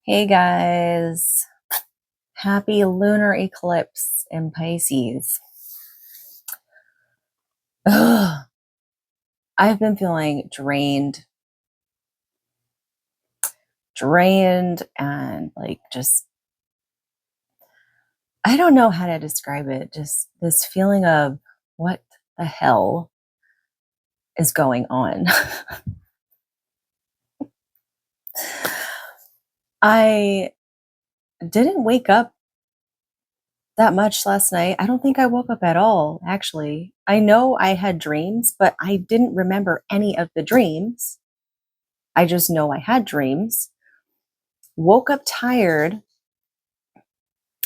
Hey guys, happy lunar eclipse in Pisces. Ugh, I've been feeling drained, and like just, I don't know how to describe it. Just this feeling of what the hell is going on. I didn't wake up that much last night. I don't think I woke up at all, actually. I know I had dreams, but I didn't remember any of the dreams. I just know I had dreams. Woke up tired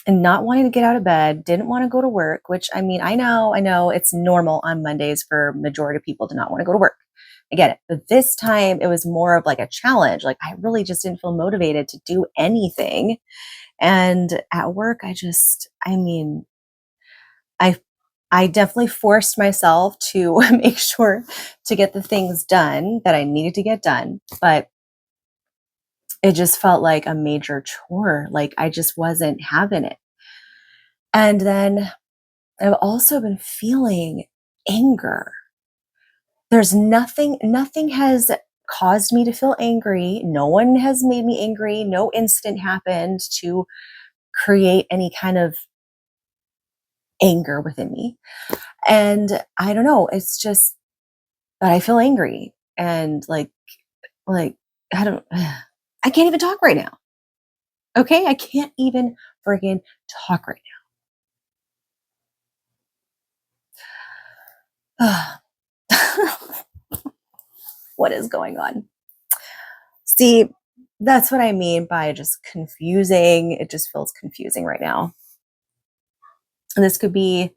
and not wanting to get out of bed, didn't want to go to work, which I know it's normal on Mondays for majority of people to not want to go to work. I get it. But this time it was more of like a challenge. Like I really just didn't feel motivated to do anything. And at work, I I definitely forced myself to make sure to get the things done that I needed to get done. But it just felt like a major chore. Like I just wasn't having it. And then I've also been feeling anger. Nothing has caused me to feel angry. No one has made me angry. No incident happened to create any kind of anger within me. And I don't know, it's just that I feel angry and like I don't I can't even talk right now. Okay? I can't even friggin' talk right now. What is going on? See, that's what I mean by just confusing. It just feels confusing right now. And this could be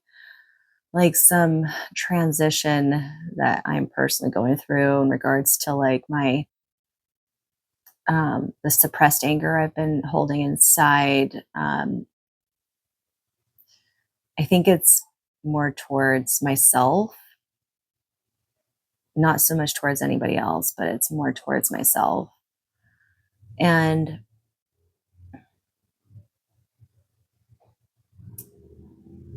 like some transition that I'm personally going through in regards to like my the suppressed anger I've been holding inside. I think it's more towards myself, not so much towards anybody else, but it's more towards myself. And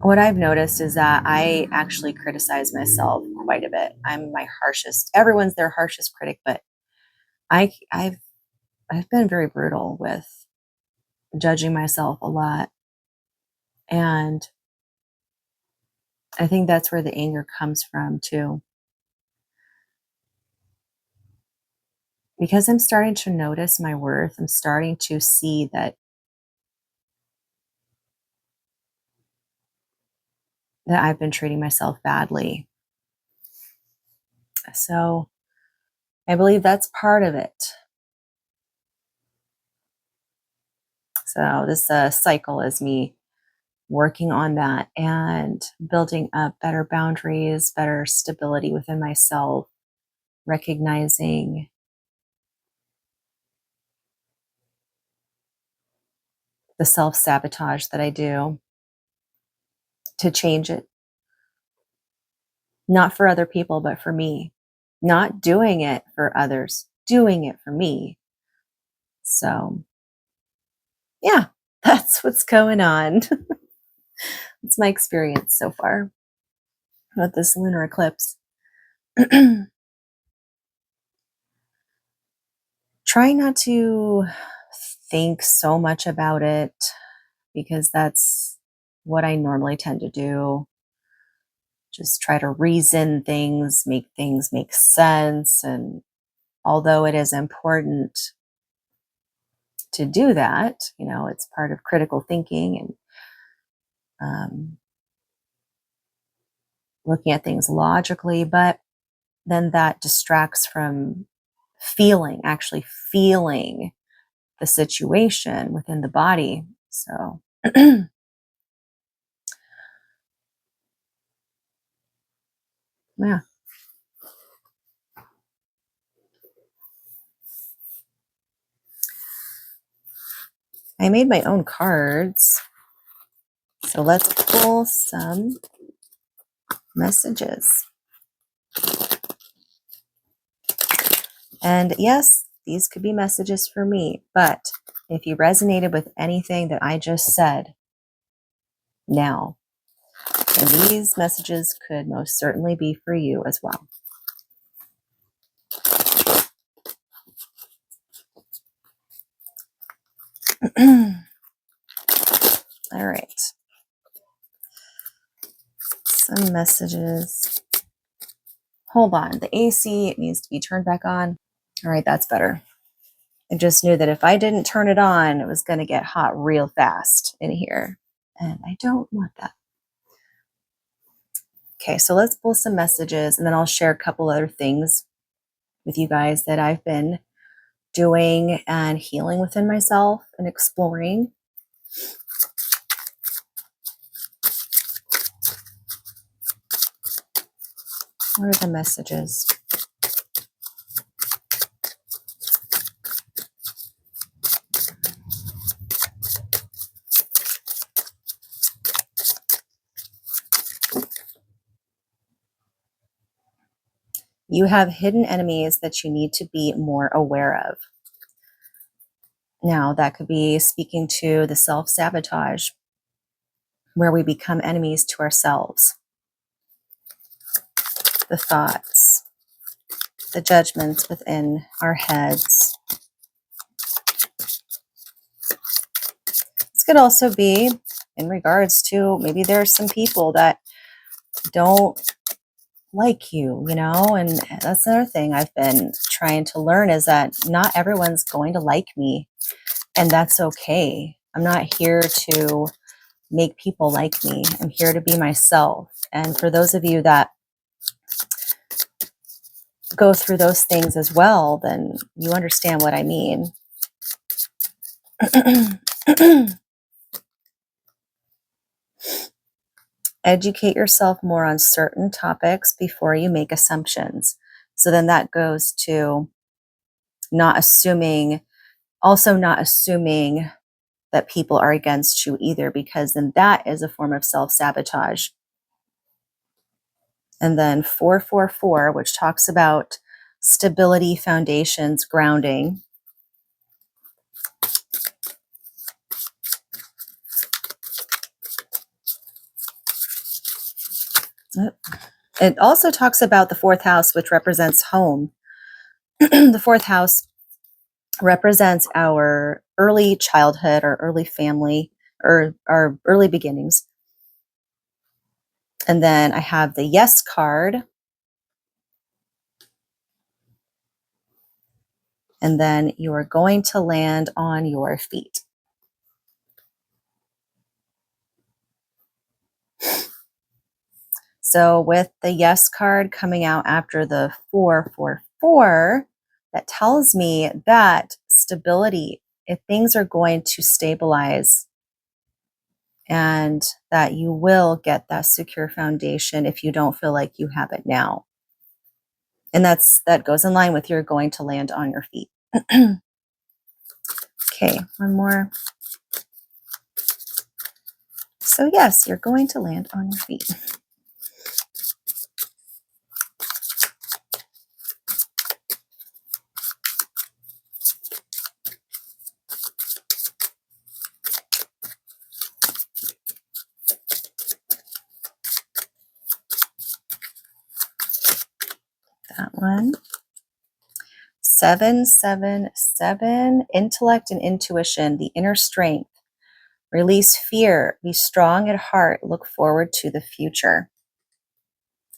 what I've noticed is that I actually criticize myself quite a bit. I'm my harshest. Everyone's their harshest critic, but I I've I've been very brutal with judging myself a lot. And I think that's where the anger comes from too. Because I'm starting to notice my worth, I'm starting to see that I've been treating myself badly. So I believe that's part of it. So this cycle is me working on that and building up better boundaries, better stability within myself, recognizing the self sabotage that I do to change it, not for other people, but for me, not doing it for others, doing it for me. So, yeah, that's what's going on. It's my experience so far with this lunar eclipse. Try not to think so much about it because that's what I normally tend to do. Just try to reason things make sense. And although it is important to do that, it's part of critical thinking and looking at things logically, but then that distracts from actually feeling the situation within the body. So, yeah. I made my own cards. So let's pull some messages. And yes, these could be messages for me, but If you resonated with anything that I just said now, and these messages could most certainly be for you as well. All right. Some messages. Hold on. The AC needs to be turned back on. All right, that's better. I just knew that if I didn't turn it on, it was going to get hot real fast in here. And I don't want that. Okay, so let's pull some messages, and then I'll share a couple other things with you guys that I've been doing and healing within myself and exploring. What are the messages? You have hidden enemies that you need to be more aware of. Now, that could be speaking to the self-sabotage, where we become enemies to ourselves. The thoughts, the judgments within our heads. This could also be in regards to maybe there's some people that don't like you, you know, and that's another thing I've been trying to learn is that not everyone's going to like me, and that's okay. I'm not here to make people like me. I'm here to be myself. And for those of you that go through those things as well, then you understand what I mean. Educate yourself more on certain topics before you make assumptions. So then that goes to not assuming, also not assuming that people are against you either, because then that is a form of self-sabotage. And then 444, which talks about stability, foundations, grounding. It also talks about the fourth house, which represents home. The fourth house represents our early childhood, our early family, or our early beginnings. And then I have the yes card. And then you are going to land on your feet. So with the yes card coming out after the 444, that tells me that stability, if things are going to stabilize, and that you will get that secure foundation if you don't feel like you have it now. And that goes in line with you're going to land on your feet. Okay, one more. So yes, you're going to land on your feet. That one. 777, intellect and intuition, the inner strength. Release fear, be strong at heart, look forward to the future.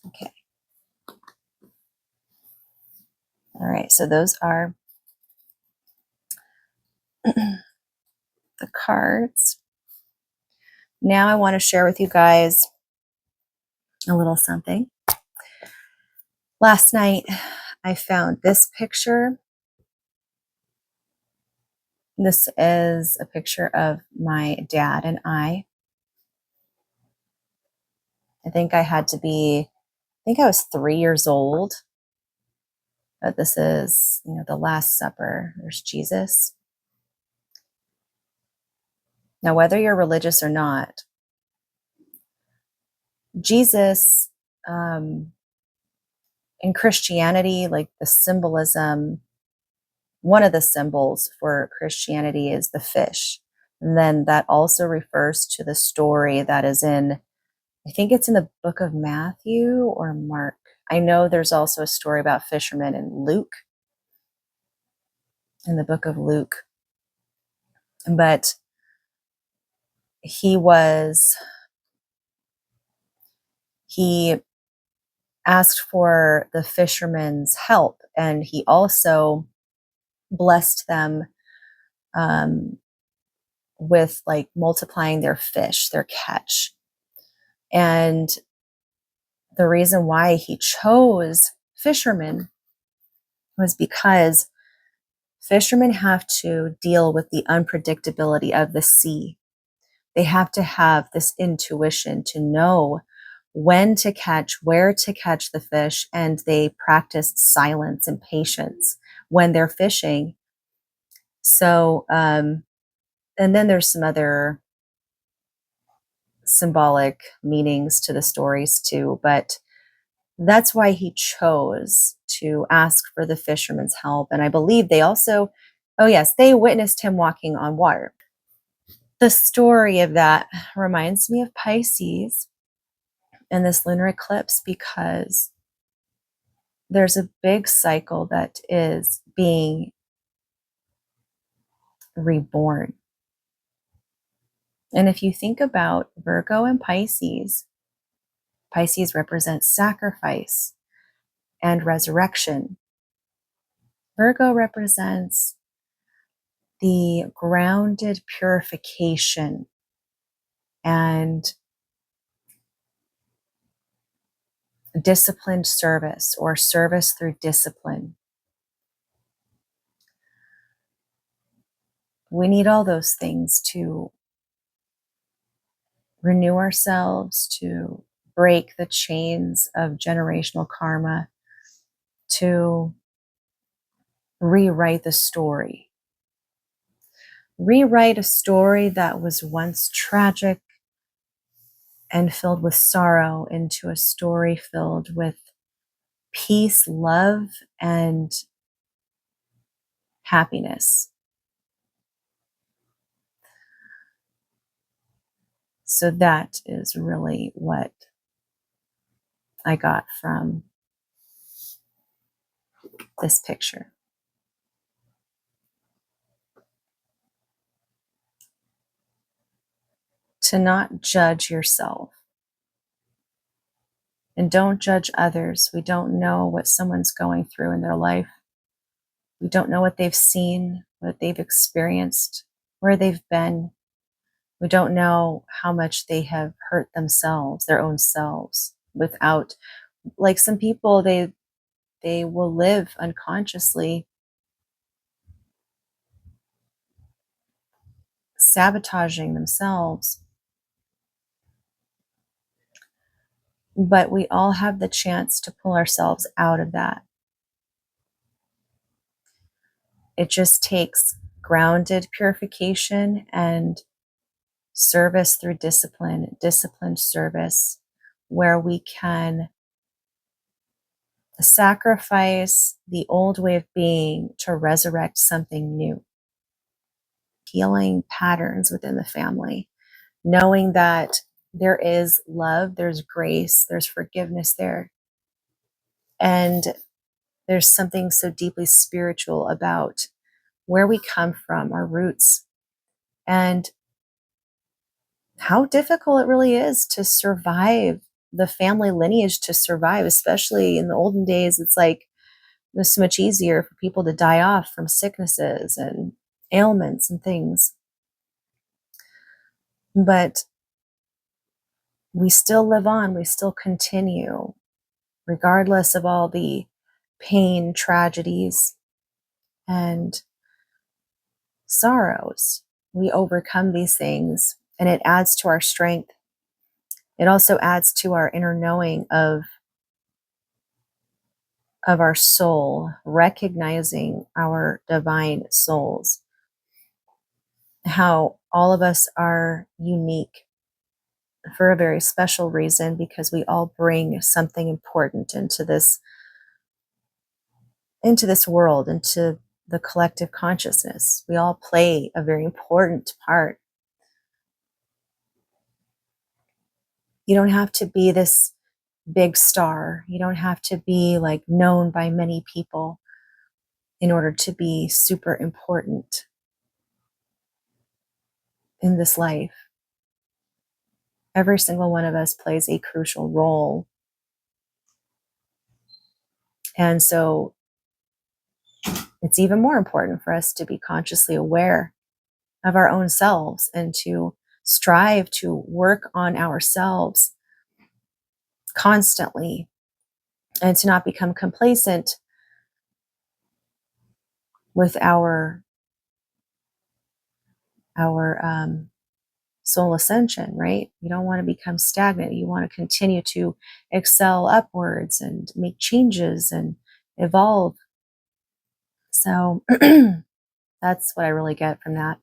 Okay. All right, so those are the cards. Now I want to share with you guys a little something. Last night, I found this picture. This is a picture of my dad and I. I think I was 3 years old. But this is, the Last Supper. There's Jesus. Now, whether you're religious or not, Jesus, in Christianity, like the symbolism one of the symbols for Christianity is the fish. And then that also refers to the story that is in, I think it's in the book of Matthew or Mark. I know there's also a story about fishermen in Luke, in the book of Luke. But he asked for the fishermen's help, and he also blessed them um, with like multiplying their fish, their catch. And the reason why he chose fishermen was because fishermen have to deal with the unpredictability of the sea. They have to have this intuition to know when to catch, where to catch the fish, and they practiced silence and patience when they're fishing. So, and then there's some other symbolic meanings to the stories too, but that's why he chose to ask for the fisherman's help. And I believe they also, oh yes, they witnessed him walking on water. The story of that reminds me of Pisces and this lunar eclipse because there's a big cycle that is being reborn. And if you think about Virgo and Pisces, Pisces represents sacrifice and resurrection. Virgo represents the grounded purification and disciplined service, or service through discipline. We need all those things to renew ourselves, to break the chains of generational karma, to rewrite the story. Rewrite a story that was once tragic and filled with sorrow into a story filled with peace, love, and happiness. So that is really what I got from this picture. To not judge yourself and don't judge others. We don't know what someone's going through in their life. We don't know what they've seen, what they've experienced, where they've been. We don't know how much they have hurt themselves, their own selves, without, like some people, they will live unconsciously sabotaging themselves. But we all have the chance to pull ourselves out of that. It just takes grounded purification and service through discipline, disciplined service, where we can sacrifice the old way of being to resurrect something new. Healing patterns within the family, knowing that there is love, there's grace, there's forgiveness there. And there's something so deeply spiritual about where we come from, our roots, and how difficult it really is to survive, the family lineage to survive, especially in the olden days. It's like it was so much easier for people to die off from sicknesses and ailments and things. But we still live on, we still continue, regardless of all the pain, tragedies, and sorrows. We overcome these things, and it adds to our strength. It also adds to our inner knowing of our soul, recognizing our divine souls, how all of us are unique for a very special reason, because we all bring something important into this world, into the collective consciousness. We all play a very important part. You don't have to be this big star. You don't have to be like known by many people in order to be super important in this life. Every single one of us plays a crucial role. And so it's even more important for us to be consciously aware of our own selves and to strive to work on ourselves constantly and to not become complacent with our soul ascension, right? You don't want to become stagnant. You want to continue to excel upwards and make changes and evolve. So that's what I really get from that.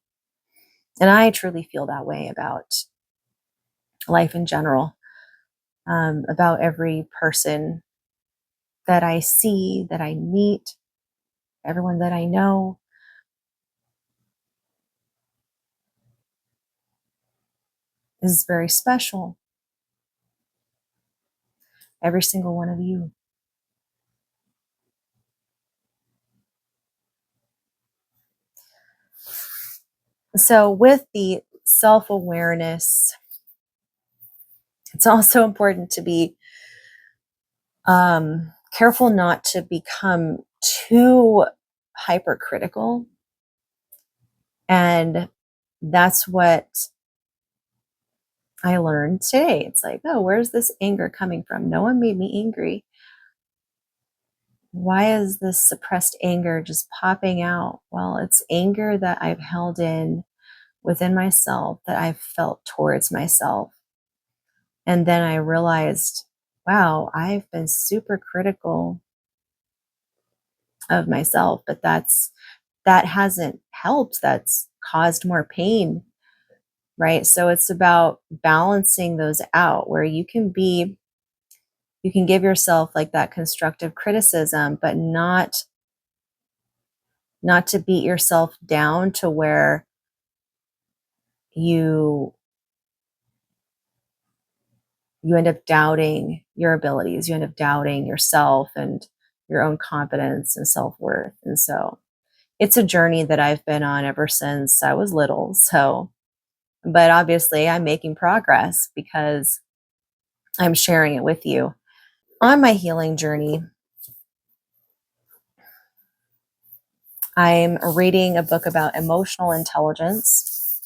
And I truly feel that way about life in general, about every person that I see, that I meet, everyone that I know. Is very special. Every single one of you. So, with the self awareness, it's also important to be careful not to become too hypercritical. And that's what I learned today. It's like, oh, where's this anger coming from? No one made me angry. Why is this suppressed anger just popping out? Well, it's anger that I've held in within myself, that I've felt towards myself. And then I realized, wow, I've been super critical of myself, but that hasn't helped. That's caused more pain, right? So it's about balancing those out where you can give yourself like that constructive criticism, but not to beat yourself down to where you you end up doubting your abilities, you end up doubting yourself and your own confidence and self-worth. And so it's a journey that I've been on ever since I was little. So, but obviously I'm making progress because I'm sharing it with you. On my healing journey, I'm reading a book about emotional intelligence,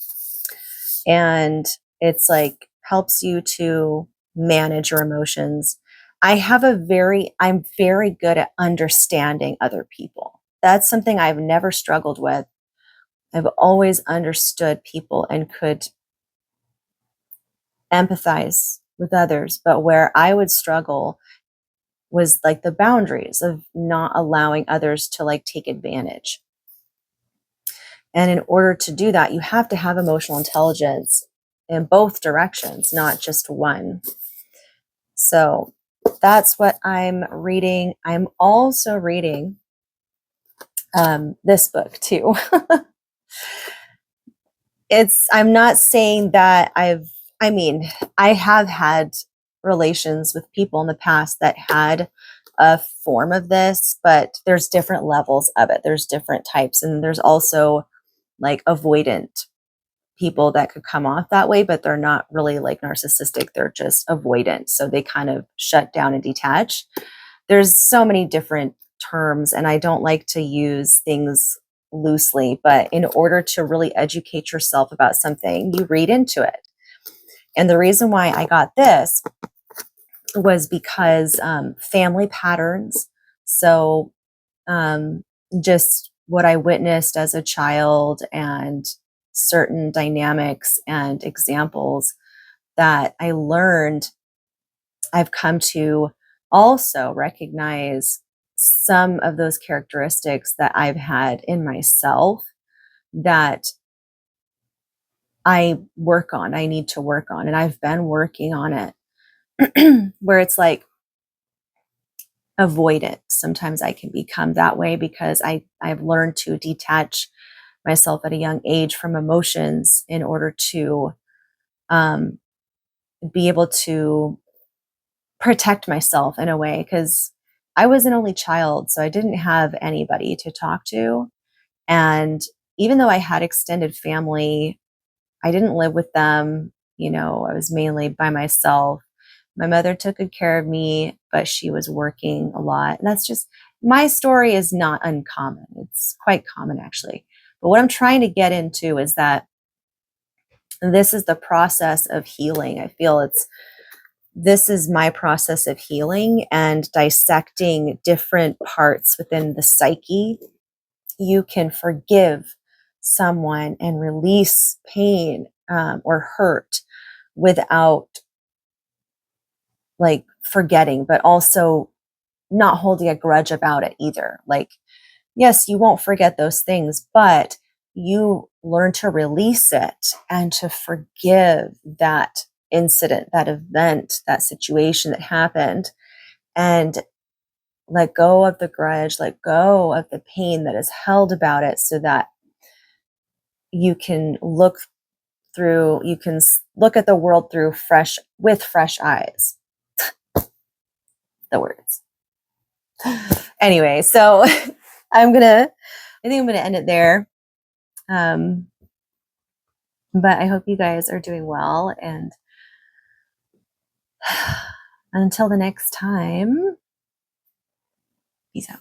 and it's like helps you to manage your emotions. I'm very good at understanding other people. That's something I've never struggled with. I've always understood people and could empathize with others, but where I would struggle was like the boundaries of not allowing others to like take advantage. And in order to do that, you have to have emotional intelligence in both directions, not just one. So that's what I'm reading. I'm also reading this book too. I'm not saying that I mean, I have had relations with people in the past that had a form of this, but there's different levels of it. There's different types. And there's also like avoidant people that could come off that way, but they're not really like narcissistic. They're just avoidant. So they kind of shut down and detach. There's so many different terms, and I don't like to use things loosely, but in order to really educate yourself about something, you read into it. And the reason why I got this was because family patterns. So just what I witnessed as a child and certain dynamics and examples that I learned, I've come to also recognize some of those characteristics that I've had in myself that I need to work on. And I've been working on it where it's like, avoidant. Sometimes I can become that way because I've learned to detach myself at a young age from emotions in order to um, be able to protect myself in a way, because I was an only child, so I didn't have anybody to talk to. And even though I had extended family, I didn't live with them. I was mainly by myself. My mother took good care of me, but she was working a lot. And that's just, my story is not uncommon. It's quite common, actually. But what I'm trying to get into is that this is the process of healing. I feel this is my process of healing and dissecting different parts within the psyche. You can forgive someone and release pain or hurt without like forgetting, but also not holding a grudge about it either. Like, yes, you won't forget those things, but you learn to release it and to forgive that incident, that event, that situation that happened, and let go of the grudge, let go of the pain that is held about it, so that you can look at the world with fresh eyes. The words. Anyway, so I think I'm gonna end it there. Um, but I hope you guys are doing well, and until the next time, peace out.